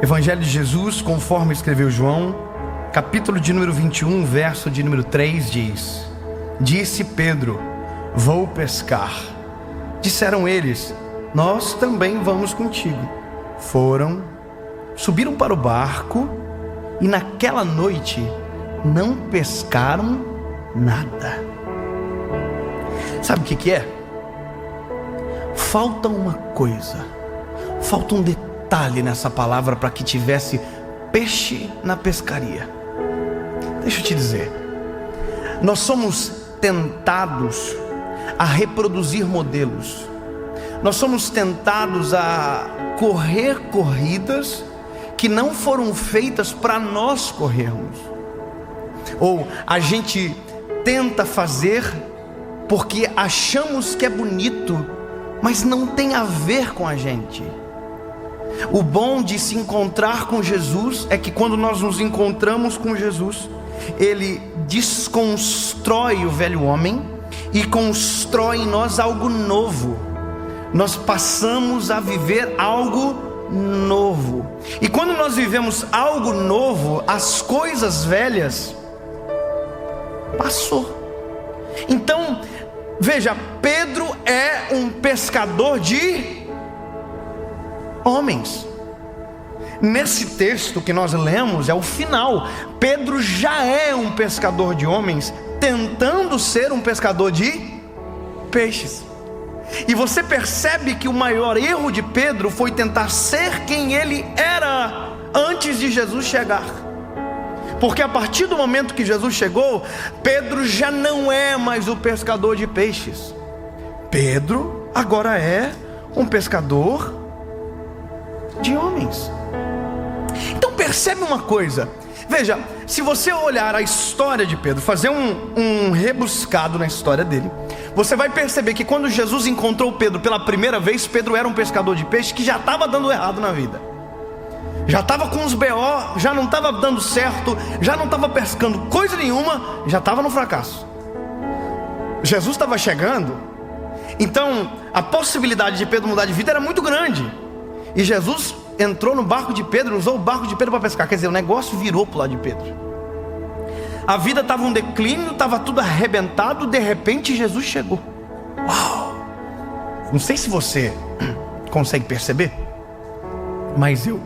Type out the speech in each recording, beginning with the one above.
Evangelho de Jesus, conforme escreveu João, capítulo de número 21, verso de número 3 diz: Disse Pedro: vou pescar. Disseram eles: nós também vamos contigo. Foram, subiram para o barco e naquela noite não pescaram nada. Sabe o que é? Falta uma coisa, falta um detalhe nessa palavra para que tivesse peixe na pescaria. Deixa eu te dizer, nós somos tentados a reproduzir modelos, nós somos tentados a correr corridas que não foram feitas para nós corrermos, ou a gente tenta fazer porque achamos que é bonito, mas não tem a ver com a gente. O bom de se encontrar com Jesus é que quando nós nos encontramos com Jesus, Ele desconstrói o velho homem e constrói em nós algo novo. Nós passamos a viver algo novo. E quando nós vivemos algo novo, as coisas velhas passou. Então, veja, Pedro é um pescador de homens. Nesse texto que nós lemos, é o final. Pedro já é um pescador de homens, tentando ser um pescador de peixes. E você percebe que o maior erro de Pedro foi tentar ser quem ele era antes de Jesus chegar. Porque a partir do momento que Jesus chegou, Pedro já não é mais o pescador de peixes. Pedro agora é um pescador de homens. Então percebe uma coisa. Veja, se você olhar a história de Pedro, fazer um rebuscado na história dele, você vai perceber que quando Jesus encontrou Pedro pela primeira vez, Pedro era um pescador de peixe que já estava dando errado na vida. Já estava com os BO, já não estava dando certo, já não estava pescando coisa nenhuma, já estava no fracasso. Jesus estava chegando, então a possibilidade de Pedro mudar de vida era muito grande. E Jesus entrou no barco de Pedro, usou o barco de Pedro para pescar. Quer dizer, o negócio virou para o lado de Pedro. A vida estava um declínio, estava tudo arrebentado. De repente Jesus chegou. Uau! Não sei se você consegue perceber, mas eu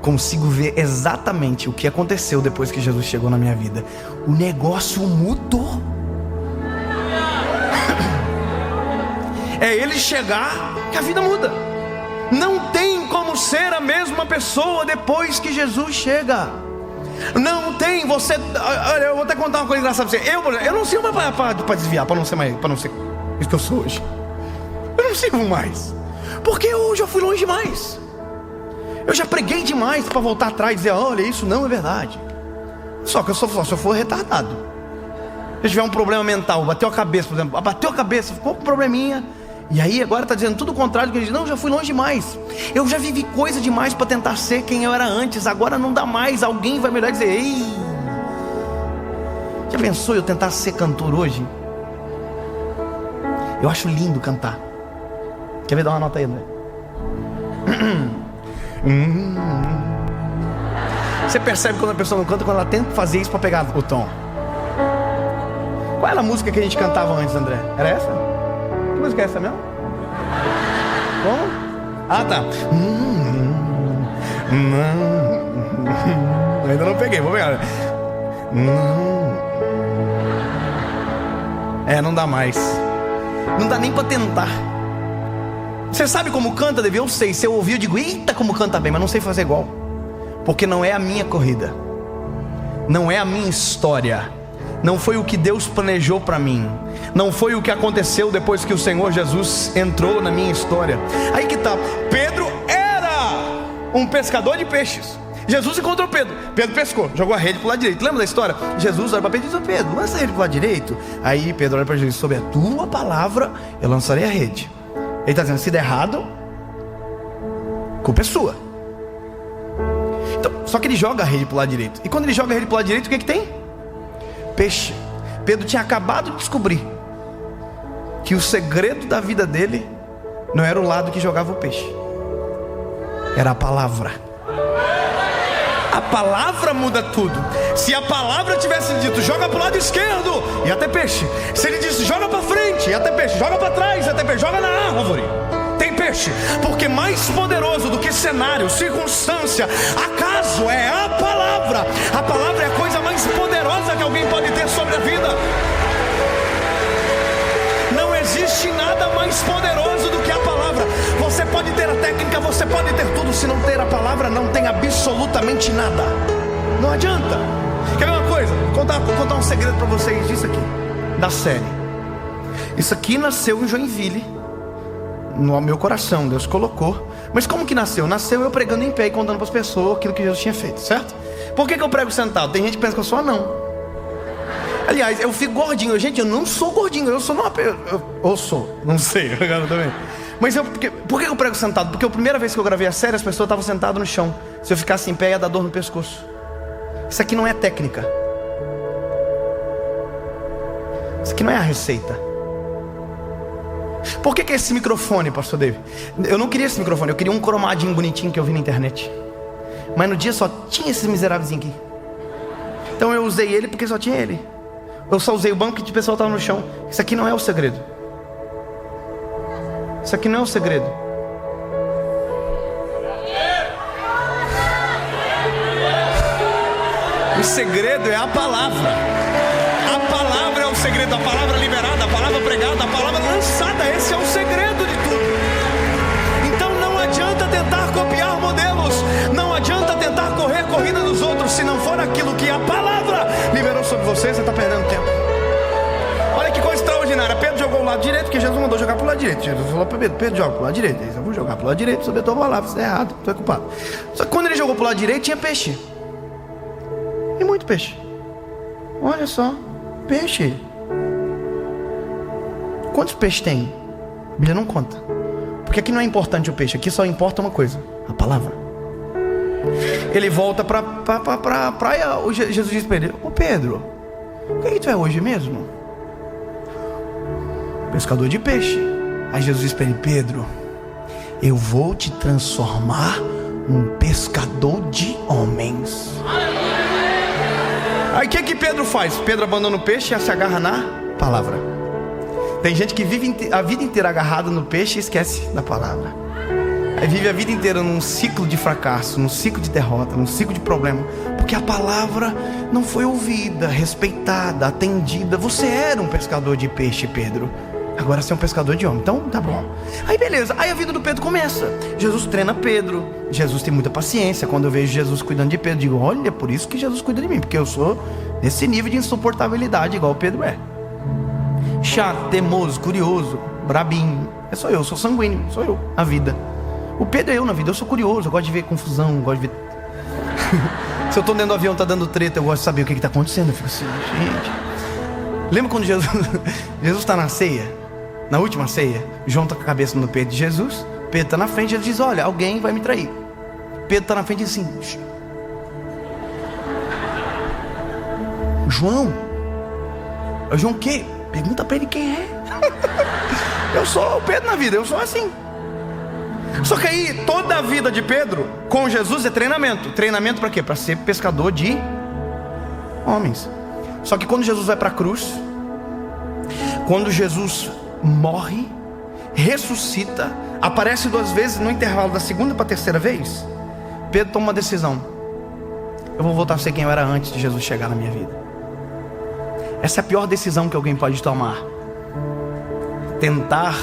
consigo ver exatamente o que aconteceu depois que Jesus chegou na minha vida. O negócio mudou. É ele chegar que a vida muda. Não tem como ser a mesma pessoa depois que Jesus chega. Não tem. Você, olha, eu vou até contar uma coisa engraçada pra você. Eu não sirvo para desviar, para não ser isso que eu sou hoje. Eu não sirvo mais, porque eu já fui longe demais. Eu já preguei demais para voltar atrás e dizer: olha, isso não é verdade. Só que se eu for retardado, se eu tiver um problema mental, bateu a cabeça, por exemplo, bateu a cabeça, ficou com um probleminha, e aí agora está dizendo tudo o contrário do que ele diz: não, já fui longe demais, eu já vivi coisa demais para tentar ser quem eu era antes, agora não dá mais. Alguém vai me olhar e dizer: ei, já pensou eu tentar ser cantor hoje? Eu acho lindo cantar. Quer ver? Dar uma nota aí, André. Você percebe quando a pessoa não canta, quando ela tenta fazer isso para pegar o tom. Qual era a música que a gente cantava antes, André? Era essa? Que música é essa mesmo? Como? Ah, tá. Ainda não peguei, vou pegar. Não dá mais. Não dá nem para tentar. Você sabe como canta, Davi? Eu sei. Se eu ouvir, eu digo: eita, como canta bem, mas não sei fazer igual. Porque não é a minha corrida, não é a minha história, não foi o que Deus planejou para mim, não foi o que aconteceu depois que o Senhor Jesus entrou na minha história. Aí que tá. Pedro era um pescador de peixes. Jesus encontrou Pedro. Pedro pescou, jogou a rede para o lado direito. Lembra da história? Jesus olha para Pedro e diz: Pedro, lança a rede para o lado direito. Aí Pedro olha para Jesus: sobre a tua palavra eu lançarei a rede. Ele está dizendo: se der errado, culpa é sua. Então, só que ele joga a rede para o lado direito. E quando ele joga a rede para o lado direito, o que tem? Peixe. Pedro tinha acabado de descobrir que o segredo da vida dele não era o lado que jogava o peixe, era a palavra. A palavra muda tudo. Se a palavra tivesse dito, joga para o lado esquerdo, ia ter peixe. Se ele disse, joga para frente, ia ter peixe. Joga para trás, ia ter peixe. Joga na árvore, tem peixe. Porque mais poderoso do que cenário, circunstância, acaso é a palavra. A palavra é a coisa mais poderosa que alguém pode ter sobre a vida. Não existe nada mais poderoso do que a palavra. Você pode ter a técnica, você pode ter tudo. Se não ter a palavra, não tem absolutamente nada. Não adianta. Quer ver uma coisa? Vou contar um segredo para vocês disso aqui, da série. Isso aqui nasceu em Joinville, no meu coração, Deus colocou. Mas como que nasceu? Nasceu eu pregando em pé e contando para as pessoas aquilo que Jesus tinha feito, certo? Por que eu prego sentado? Tem gente que pensa que eu sou anão. Aliás, eu fico gordinho. Gente, eu não sou gordinho. Eu sou eu sou, não sei, agora também. Mas por que eu prego sentado? Porque a primeira vez que eu gravei a série, as pessoas estavam sentadas no chão. Se eu ficasse em pé, ia dar dor no pescoço. Isso aqui não é técnica. Isso aqui não é a receita. Por que esse microfone, pastor David? Eu não queria esse microfone, eu queria um cromadinho bonitinho que eu vi na internet. Mas no dia só tinha esse miserávelzinho aqui. Então eu usei ele porque só tinha ele. Eu só usei o banco que o pessoal estava no chão. Isso aqui não é o segredo. Isso aqui não é o segredo. O segredo é a palavra. A palavra é o segredo. A palavra liberada, a palavra pregada, a palavra lançada. Esse é o segredo de tudo. Então não adianta tentar copiar modelos. Não adianta tentar correr a corrida dos outros. Se não for aquilo que a palavra liberou sobre você, você está perdendo tempo. Olha que coisa extraordinária. Pedro jogou o lado direito, porque Jesus mandou jogar para o lado direito. Jesus falou para Pedro, Pedro joga para o lado direito. Eu vou jogar para o lado direito, sobre a tua palavra. Isso é errado, tu é culpado. Só que quando ele jogou para o lado direito, tinha peixe. E muito peixe. Olha só, peixe. Quantos peixes tem? A Bíblia não conta. Porque aqui não é importante o peixe, aqui só importa uma coisa: a palavra. Ele volta para a praia. Jesus diz para ele: ô Pedro, o que tu é hoje mesmo? Pescador de peixe. Aí Jesus diz para ele: Pedro, eu vou te transformar num pescador de homens. Aí o que Pedro faz? Pedro abandona o peixe e se agarra na palavra. Tem gente que vive a vida inteira agarrado no peixe e esquece da palavra. Aí vive a vida inteira num ciclo de fracasso, num ciclo de derrota, num ciclo de problema, porque a palavra não foi ouvida, respeitada, atendida. Você era um pescador de peixe, Pedro. Agora você é um pescador de homem. Então tá bom. Aí beleza, aí a vida do Pedro começa. Jesus treina Pedro. Jesus tem muita paciência. Quando eu vejo Jesus cuidando de Pedro, digo: olha, por isso que Jesus cuida de mim, porque eu sou nesse nível de insuportabilidade igual o Pedro é. Chato, teimoso, curioso, brabinho. É só eu, sou sanguíneo, sou eu, a vida. O Pedro é eu na vida, eu sou curioso, eu gosto de ver confusão, eu gosto de ver... Se eu estou dentro do avião, tá dando treta, eu gosto de saber o que está acontecendo. Eu fico assim, gente. Lembra quando Jesus está na ceia? Na última ceia, João está com a cabeça no peito de Jesus. Pedro está na frente, ele diz: olha, alguém vai me trair. Pedro está na frente e diz assim: João o quê? Pergunta para ele quem é. Eu sou o Pedro na vida, eu sou assim. Só que aí toda a vida de Pedro com Jesus é treinamento. Treinamento para quê? Para ser pescador de homens. Só que quando Jesus vai para a cruz, quando Jesus morre, ressuscita, aparece 2 vezes no intervalo da segunda para a terceira vez, Pedro toma uma decisão: eu vou voltar a ser quem eu era antes de Jesus chegar na minha vida. Essa é a pior decisão que alguém pode tomar. Tentar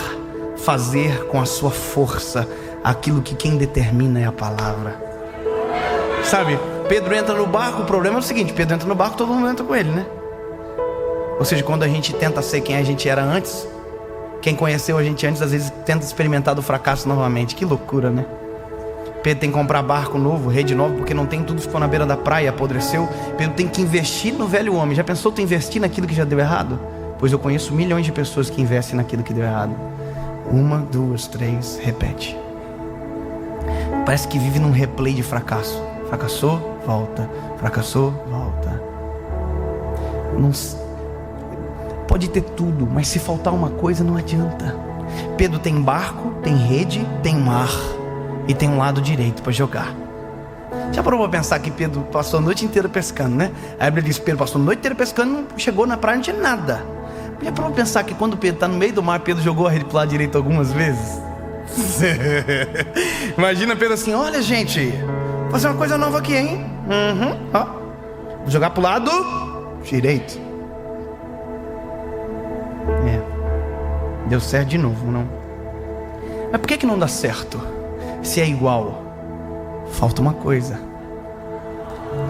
fazer com a sua força aquilo que quem determina é a palavra. Sabe, Pedro entra no barco. O problema é o seguinte: Pedro entra no barco, todo mundo entra com ele, né? Ou seja, quando a gente tenta ser quem a gente era antes, quem conheceu a gente antes, às vezes tenta experimentar do fracasso novamente. Que loucura, né? Pedro tem que comprar barco novo, rede nova, porque não tem, tudo ficou na beira da praia, apodreceu. Pedro tem que investir no velho homem. Já pensou tu investir naquilo que já deu errado? Pois eu conheço milhões de pessoas que investem naquilo que deu errado. 1, 2, 3, repete. Parece que vive num replay de fracasso. Fracassou, volta. Fracassou, volta. Não... Pode ter tudo, mas se faltar uma coisa não adianta. Pedro tem barco, tem rede, tem mar, e tem um lado direito para jogar. Já parou para pensar que Pedro passou a noite inteira pescando, né? A Bíblia diz que Pedro passou a noite inteira pescando, não chegou na praia, não tinha nada. Já parou para pensar que quando Pedro está no meio do mar, Pedro jogou a rede para o lado direito algumas vezes? Imagina Pedro assim: olha, gente, vou fazer uma coisa nova aqui, hein? Ó, vou jogar para o lado direito. Deu certo de novo, não? Mas por que não dá certo? Se é igual, falta uma coisa: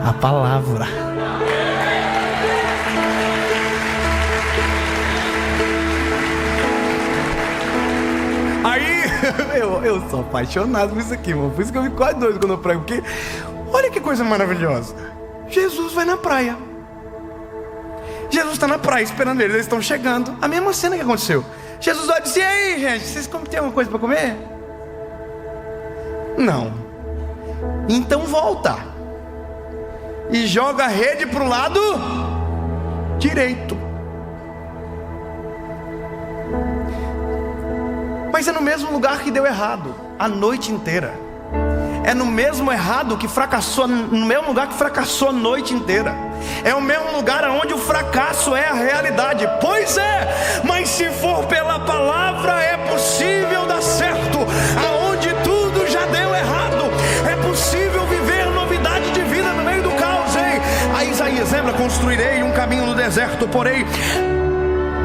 a palavra. Aí, eu sou apaixonado por isso aqui, mano. Por isso que eu fico quase doido quando eu prego. Porque, olha que coisa maravilhosa. Jesus vai na praia. Jesus está na praia esperando eles estão chegando. A mesma cena que aconteceu. Jesus olha e disse: e aí, gente, vocês têm alguma coisa para comer? Não. Então volta e joga a rede para o lado direito. Mas é no mesmo lugar que deu errado a noite inteira. É no mesmo errado que fracassou, no mesmo lugar que fracassou a noite inteira. É o mesmo lugar onde o fracasso é a realidade. Pois é, mas se for pela palavra é possível dar certo. Aonde tudo já deu errado, é possível viver novidade de vida no meio do caos, hein? Aí Isaías lembra: construirei um caminho no deserto, porém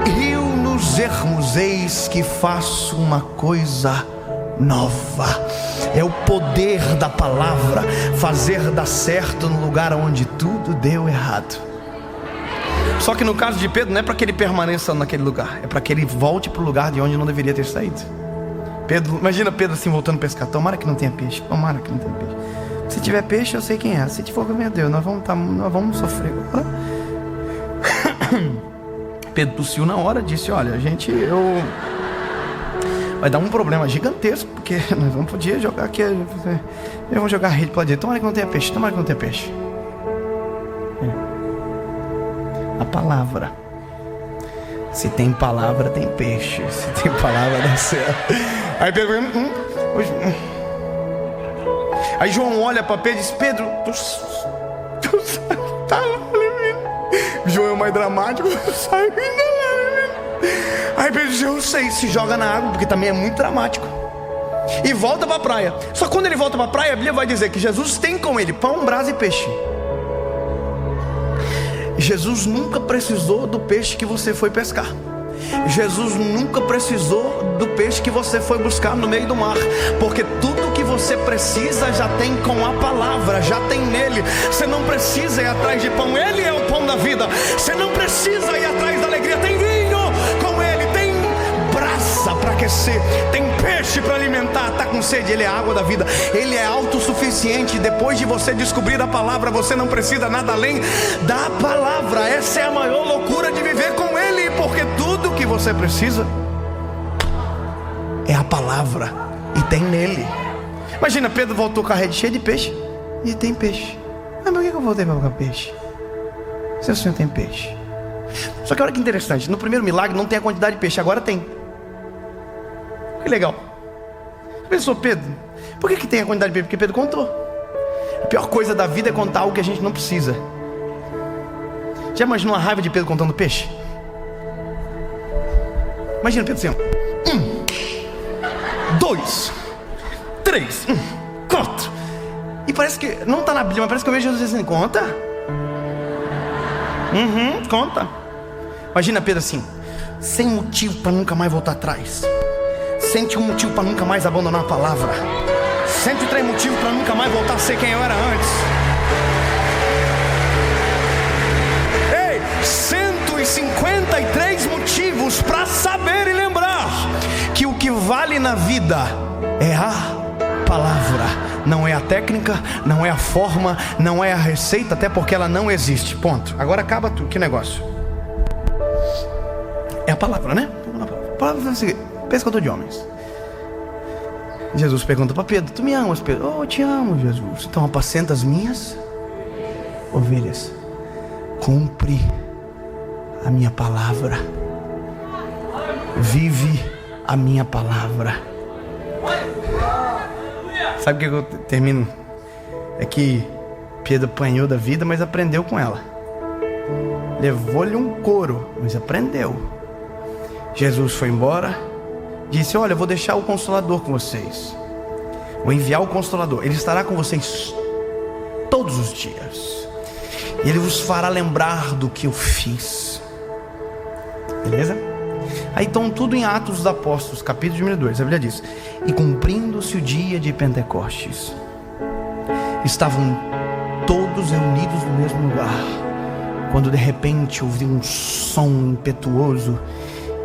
rio nos ermos, eis que faço uma coisa nova. É o poder da palavra fazer dar certo no lugar onde tudo deu errado. Só que no caso de Pedro, não é para que ele permaneça naquele lugar, é para que ele volte para o lugar de onde não deveria ter saído. Pedro, imagina Pedro assim voltando a pescar: tomara que não tenha peixe, tomara que não tenha peixe. Se tiver peixe eu sei quem é, se for, meu Deus, nós vamos sofrer agora. Pedro tossiu na hora, disse: olha, vai dar um problema gigantesco, porque nós vamos poder jogar aqui, vamos jogar a rede para lá direito. Tomara que não tenha peixe, tomara que não tenha peixe. A palavra. Se tem palavra, tem peixe. Se tem palavra, dá certo. Aí Pedro, aí João olha para Pedro e diz: Pedro, tu tá lá. João é o mais dramático, sai. Aí Pedro diz: eu sei, se joga na água, porque também é muito dramático. E volta para a praia. Só que quando ele volta para a praia, a Bíblia vai dizer que Jesus tem com ele pão, brasa e peixe. Jesus nunca precisou do peixe que você foi pescar. Jesus nunca precisou do peixe que você foi buscar no meio do mar, porque tudo que você precisa já tem com a palavra, já tem nele. Você não precisa ir atrás de pão, ele é o pão da vida. Você não precisa ir atrás da alegria, tem vinho com ele, tem brasa para aquecer, tem peixe para alimentar. Está com sede, ele é a água da vida, ele é autossuficiente. Depois de você descobrir a palavra, você não precisa nada além da palavra. Essa é a maior loucura de viver com ele, porque tudo que você precisa é a palavra e tem nele. Imagina, Pedro voltou com a rede cheia de peixe e tem peixe. Mas por que eu voltei para pegar peixe? Se o Senhor tem peixe. Só que olha que interessante, no primeiro milagre não tem a quantidade de peixe, agora tem. Que legal. Pensou Pedro, por que tem a quantidade de peixe? Porque Pedro contou. A pior coisa da vida é contar algo que a gente não precisa. Já imaginou a raiva de Pedro contando peixe? Imagina Pedro assim: 1, 2, 3, 4. E parece que, não está na Bíblia, mas parece que eu vejo Jesus assim: conta. Conta. Imagina Pedro assim, sem motivo para nunca mais voltar atrás. Sente um motivo para nunca mais abandonar a palavra. 103 motivos para nunca mais voltar a ser quem eu era antes. Ei, 153 motivos para saber e lembrar que o que vale na vida é a palavra. Não é a técnica, não é a forma, não é a receita, até porque ela não existe. Ponto. Agora acaba tudo. Que negócio? É a palavra, né? A palavra é o seguinte: pescador de homens. Jesus pergunta para Pedro: tu me amas, Pedro? Oh, eu te amo, Jesus. Então apacenta as minhas ovelhas. Cumpre a minha palavra. Vive a minha palavra. Sabe o que eu termino? é que Pedro apanhou da vida, mas aprendeu com ela. Levou-lhe um couro, mas aprendeu. Jesus foi embora, disse: olha, eu vou deixar o Consolador com vocês. Vou enviar o Consolador. Ele estará com vocês todos os dias. Ele vos fará lembrar do que eu fiz. Beleza? Aí estão tudo em Atos dos Apóstolos, capítulo número 2. A Bíblia diz: e cumprindo-se o dia de Pentecostes, estavam todos reunidos no mesmo lugar, quando de repente ouviu um som impetuoso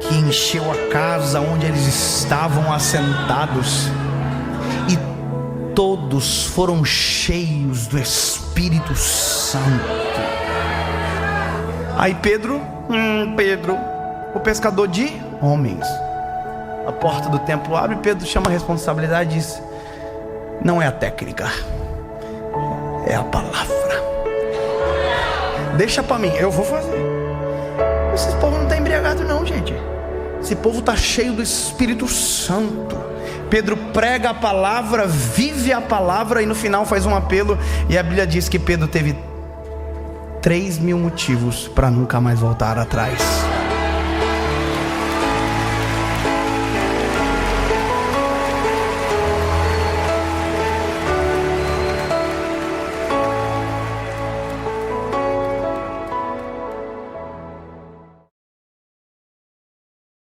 que encheu a casa onde eles estavam assentados, e todos foram cheios do Espírito Santo. Aí Pedro, o pescador de homens, a porta do templo abre, Pedro chama a responsabilidade e diz: não é a técnica, é a palavra. Deixa pra mim, eu vou fazer. Esse povo não está embriagado não, gente. Esse povo está cheio do Espírito Santo. Pedro prega a palavra, vive a palavra, e no final faz um apelo. E a Bíblia diz que Pedro teve 3.000 motivos para nunca mais voltar atrás.